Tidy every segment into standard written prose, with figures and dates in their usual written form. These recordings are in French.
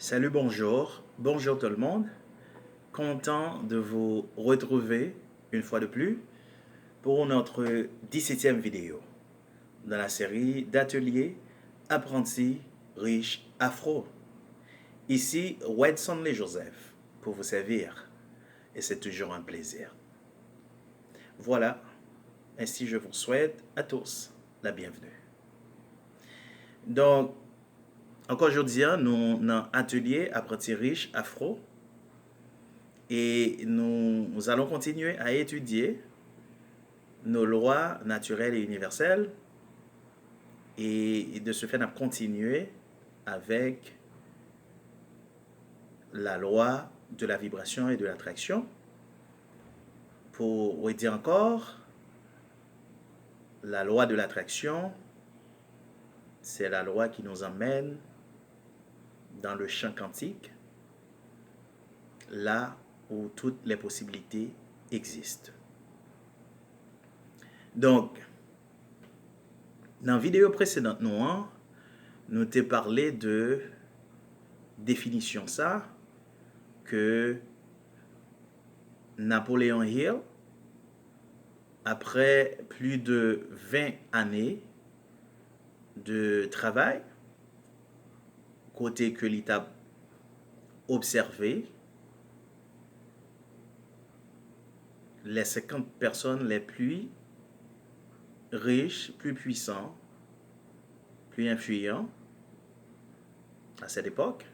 Salut, bonjour. Bonjour tout le monde. Content de vous retrouver une fois de plus pour notre 17e vidéo dans la série d'ateliers apprentis riches afro. Ici, Wedson Les Joseph pour vous servir et c'est toujours un plaisir. Voilà, ainsi je vous souhaite à tous la bienvenue. Donc, encore aujourd'hui, nous avons un atelier apprentis riches afro. Et nous allons continuer à étudier nos lois naturelles et universelles. Et de ce fait, on a continué avec la loi de la vibration et de l'attraction. Pour dire encore, la loi de l'attraction, c'est la loi qui nous emmène dans le champ quantique, là où toutes les possibilités existent. Donc, dans la vidéo précédente, nous t'ai parlé de définition ça, que Napoléon Hill, après plus de 20 années de travail, côté que l'État observé les 50 personnes les plus riches, plus puissants, plus influents à cette époque.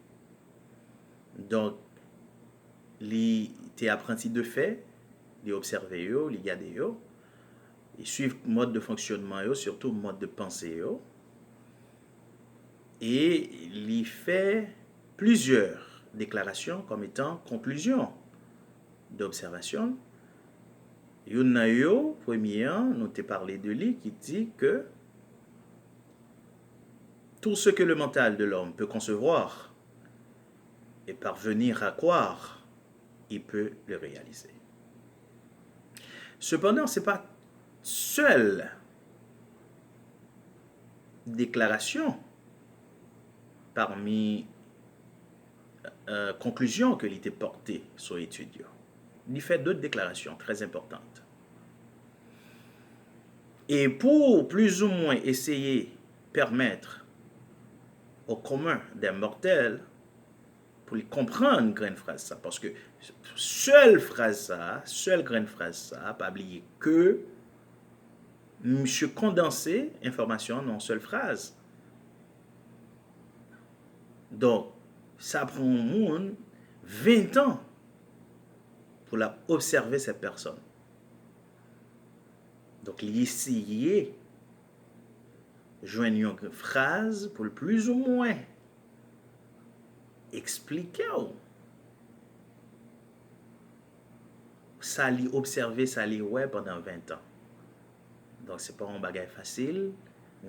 Donc, il était apprenti de fait, il observé, il regardé, il suivre mode de fonctionnement, surtout mode de pensée. Et il fait plusieurs déclarations comme étant conclusion d'observation. Yon premier, nous t'ai parlé de lui qui dit que tout ce que le mental de l'homme peut concevoir et parvenir à croire, il peut le réaliser. Cependant, ce n'est pas seule déclaration parmi conclusions que l'était portée sur l'étude. Il fait d'autres déclarations très importantes. Et pour plus ou moins essayer de permettre au commun des mortels pour les comprendre graine phrase ça, parce que seule graine phrase ça, pas oublier que monsieur condensé information en une seule phrase. Donc, ça prend au monde 20 ans pour la observer cette personne. Donc, il essayer de joindre une phrase pour le plus ou moins expliquer ça li observer, ça li ouais pendant 20 ans. Donc, c'est pas un bagage facile.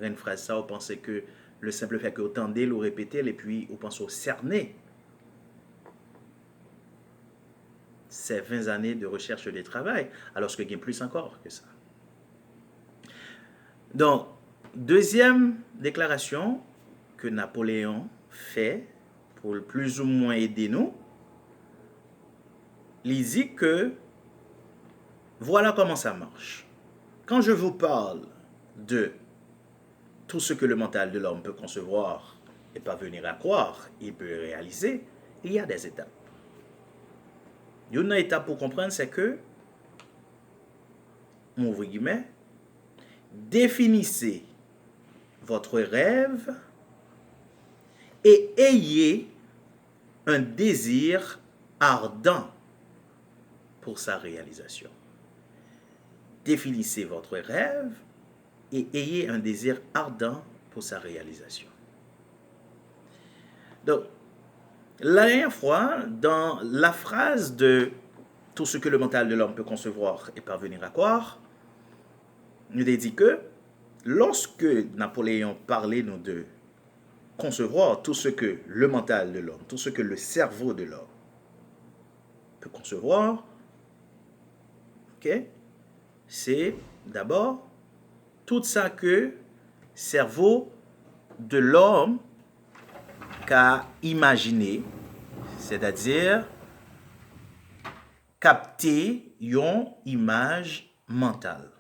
Une phrase ça, vous pensez que le simple fait que vous tendez, vous répétez, et puis vous pensez au cerner. C'est 20 années de recherche et de travail, alors qu'il y a plus encore que ça. Donc, deuxième déclaration que Napoléon fait pour plus ou moins aider nous, il dit que voilà comment ça marche. Quand je vous parle de tout ce que le mental de l'homme peut concevoir et parvenir à croire, il peut réaliser, il y a des étapes. Une étape pour comprendre, c'est que, ouvre guillemets, définissez votre rêve et ayez un désir ardent pour sa réalisation. Définissez votre rêve et ayez un désir ardent pour sa réalisation. Donc, la dernière fois, dans la phrase de tout ce que le mental de l'homme peut concevoir et parvenir à croire, nous avons dit que lorsque Napoléon parlait nous de concevoir tout ce que le mental de l'homme, tout ce que le cerveau de l'homme peut concevoir, c'est d'abord tout ça que le cerveau de l'homme qu'à imaginer, c'est-à-dire capter une image mentale.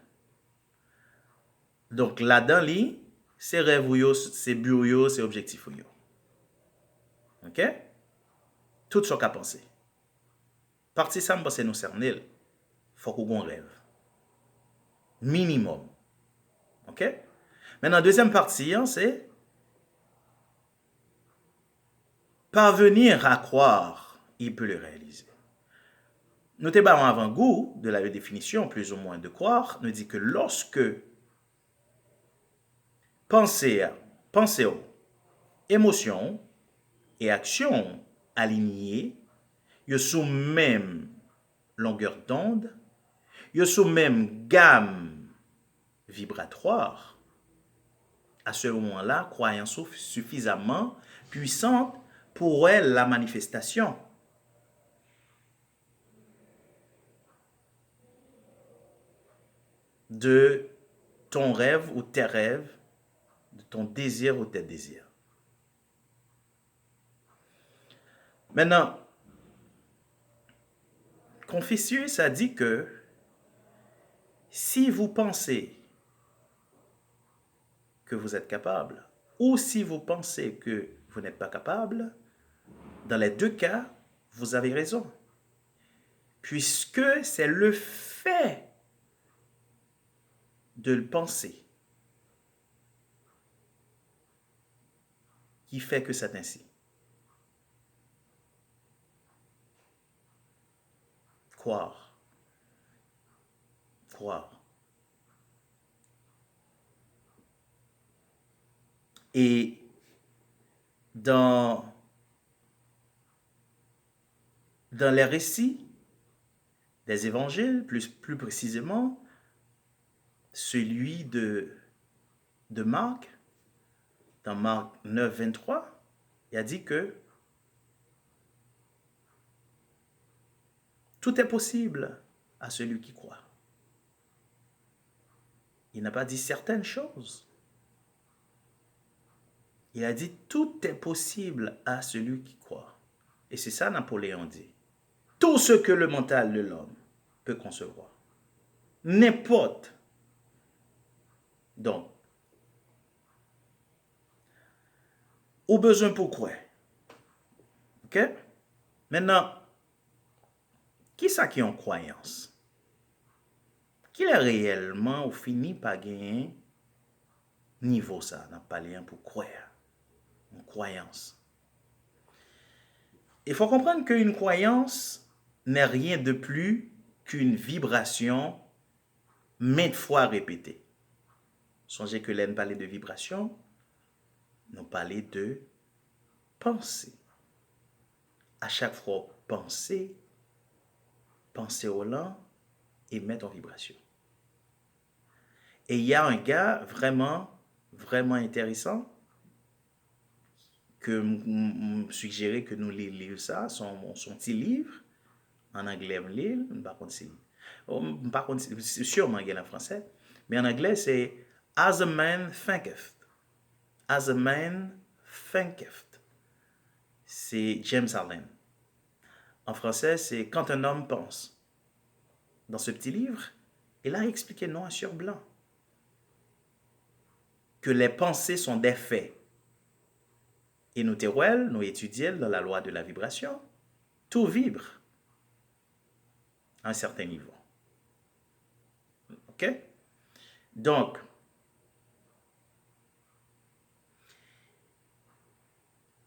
Donc là-dedans, c'est rêve, c'est but, c'est objectif. OK? Tout ce qu'on a pensé. Partie ça, c'est nous cerner. Il faut qu'on rêve. Minimum. OK? Maintenant, deuxième partie, c'est parvenir à croire, il peut le réaliser. Nous avons un avant-goût de la définition, plus ou moins, de croire, nous dit que lorsque pensée, émotion et action alignées, ils sont sous même longueur d'onde, ils sont sous même gamme vibratoire, à ce moment-là, croyance suffisamment puissante pour elle la manifestation. De ton rêve ou tes rêves, de ton désir ou tes désirs. Maintenant, Confucius a dit que si vous pensez que vous êtes capable, ou si vous pensez que vous n'êtes pas capable, dans les deux cas, vous avez raison. Puisque c'est le fait de le penser qui fait que c'est ainsi. Croire. Et dans les récits des évangiles, plus précisément, celui de Marc, dans Marc 9, 23, il a dit que tout est possible à celui qui croit. Il n'a pas dit certaines choses. Il a dit tout est possible à celui qui croit. Et c'est ça Napoléon dit. Tout ce que le mental de l'homme peut concevoir. N'importe. Donc, au besoin pour quoi? OK? Maintenant, qui ça qui est en croyance? Qui est réellement ou fini par gagner niveau ça? On n'a pas lien pour croire. Une croyance. Il faut comprendre qu'une croyance n'est rien de plus qu'une vibration maintes fois répétée. Songez que l'on parlait de vibration, nous parlait de pensée. À chaque fois, penser au lent et mettre en vibration. Et il y a un gars vraiment intéressant que me suggérait que nous lisions ça, son petit livre, en anglais, par contre, c'est sûrement en français, mais en anglais, c'est As a Man Thinketh. As a Man Thinketh. C'est James Allen. En français, c'est Quand un homme pense. Dans ce petit livre, il a expliqué noir sur blanc que les pensées sont des faits. Et nous nous étudions dans la loi de la vibration. Tout vibre à un certain niveau. OK? Donc,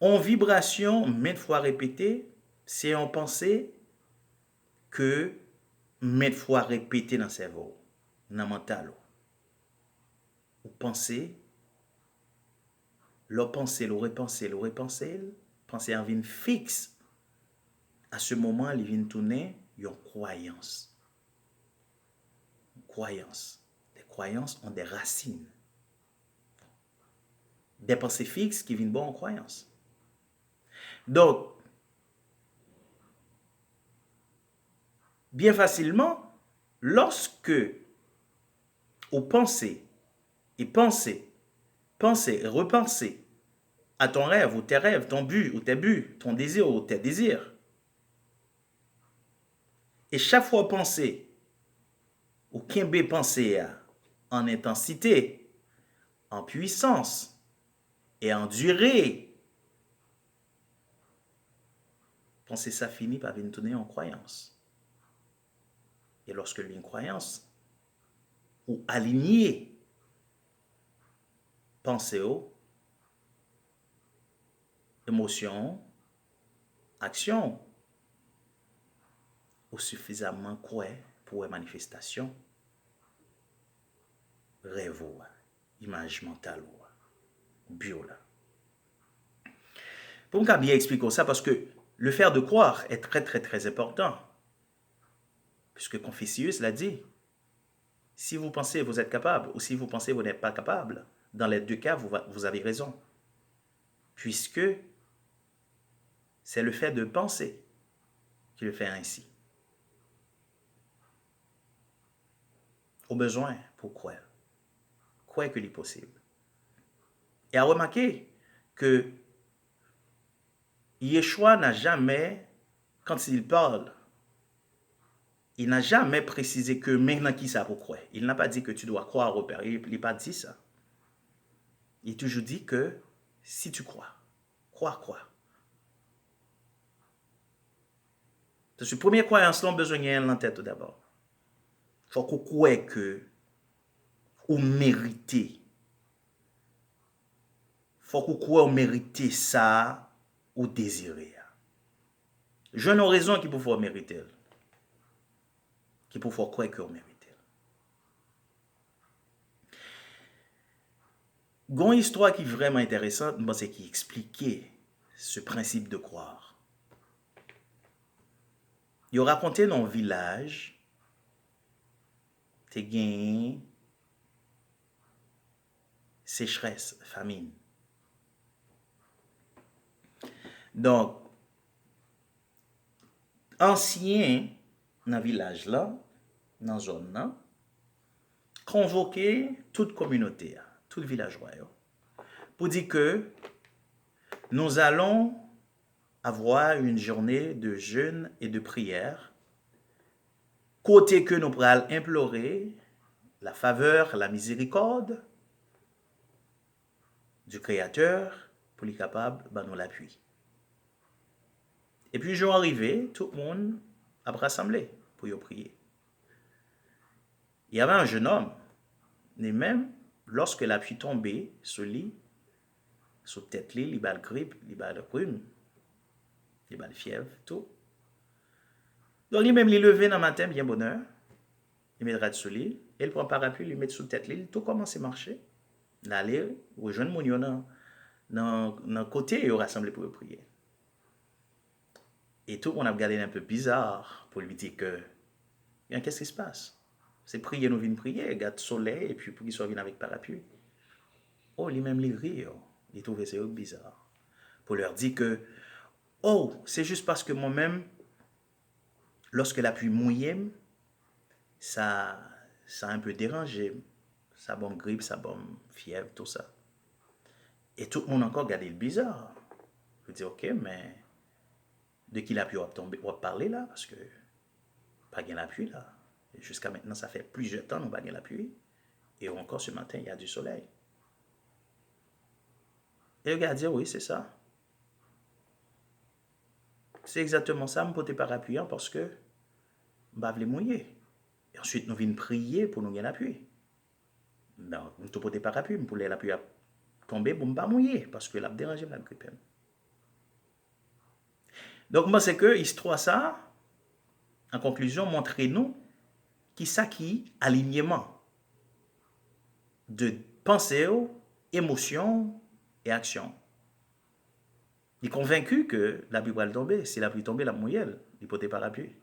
en vibration, maintes fois répétée, c'est en pensée que maintes fois répétée dans le cerveau, dans le mental. Ou penser, le penser en vie fixe. À ce moment, il vient tourner une croyance. Les croyances ont des racines. Des pensées fixes qui viennent bon en croyance. Donc, bien facilement, lorsque vous pensez, repenser à ton rêve ou tes rêves, ton but ou tes buts, ton désir ou tes désirs. Et chaque fois penser, ou qu'un penser en intensité, en puissance et en durée, penser ça finit par venir tourner en croyance. Et lorsque une croyance, ou aligner, pensée, émotion, action, ou suffisamment quoi pour une manifestation, rêve, image mentale, bio là. Pour me bien expliquer ça, parce que le faire de croire est très très très important. Puisque Confucius l'a dit, si vous pensez vous êtes capable, ou si vous pensez vous n'êtes pas capable, dans les deux cas, vous avez raison. Puisque c'est le fait de penser qui le fait ainsi. Au besoin pour croire. Croire que c'est possible. Et à remarquer que Yeshua n'a jamais, quand il parle, il n'a jamais précisé que maintenant qui ça pour croire. Il n'a pas dit que tu dois croire au Père. Il n'a pas dit ça. Il a toujours dit que si tu crois. Croire. Parce que la première croyance, on a besoin de en tête tout d'abord. Il faut qu'on croie que vous méritez. Il faut qu'on croie que vous méritez ça ou désirer. Je n'ai raison qui peut vous mériter. Qui peut vous croire que vous méritez. Il y a une histoire qui est vraiment intéressante, c'est qui expliquait ce principe de croire. Il a raconté dans un village, tu as gagné sécheresse, famine. Donc, ancien dans le village là, dans la zone là, convoqué toute communauté, tout villageois, pour dire que nous allons avoir une journée de jeûne et de prière, côté que nous pourrons implorer la faveur, la miséricorde du Créateur pour lui capable de nous l'appui. Et puis, jour arrivé, tout le monde a rassemblé pour y prier. Il y avait un jeune homme, et même lorsque la pluie tombait sur lui, sur tête lui, il a le grippe, il a le rhume, il a le fièvre, tout. Donc, lui-même, il levé dans le matin, bien bonheur, il met sur lui, il prend un parapluie, il met sous tête lui, tout commence à marcher. Il allait rejoindre mon yon dans le côté, il rassemblé pour prier. Et tout le monde a regardé un peu bizarre pour lui dire que, qu'est-ce qui se passe? C'est prier, nous venons prier, regarde le soleil, et puis pour qu'il soit venu avec parapluie. Oh, lui-même, il rit, il trouvait ça bizarre. Pour leur dire que, oh, c'est juste parce que moi-même, lorsque la pluie mouillait, ça a un peu dérangé. Ça bombe grippe, ça bombe fièvre, tout ça. Et tout le monde encore regardé le bizarre. Je dis, ok, mais de qui la pluie va parler là, parce que pas gain la pluie là. Et jusqu'à maintenant, ça fait plusieurs temps nous pas gain la pluie. Et encore ce matin, il y a du soleil. Et le gars dit, oui, c'est ça. C'est exactement ça, me porter parapluie parce que je ne vais pas mouiller. Et ensuite, nous venons prier pour nous gagner la pluie. Non, nous te porter parapluie, pour la pluie tomber, pour ne pas mouiller, parce que la déranger la grippe. Donc, moi, c'est que l'histoire, ça, en conclusion, montre-nous qui ça qui alignement de pensée, émotion et action. Il est convaincu que la pluie va tomber. Si la pluie tombe, la mouille, il peut pas parapluie.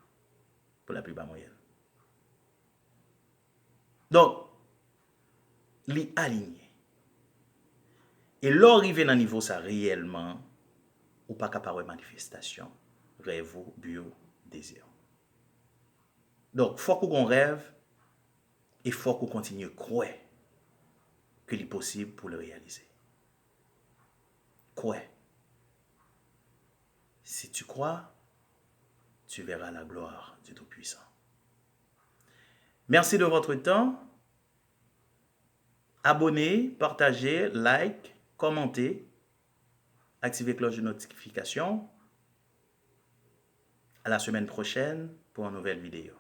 Pour la pluie va mouiller. Donc, il est aligné. Et l'arrivée dans le niveau, ça réellement, ou pas capable de manifestation, rêve, bio, désir. Donc, il faut qu'on rêve et il faut qu'on continue à croire que c'est possible pour le réaliser. crois. Si tu crois, tu verras la gloire du Tout-Puissant. Merci de votre temps. Abonnez, partagez, like, commentez, activez la cloche de notification. À la semaine prochaine pour une nouvelle vidéo.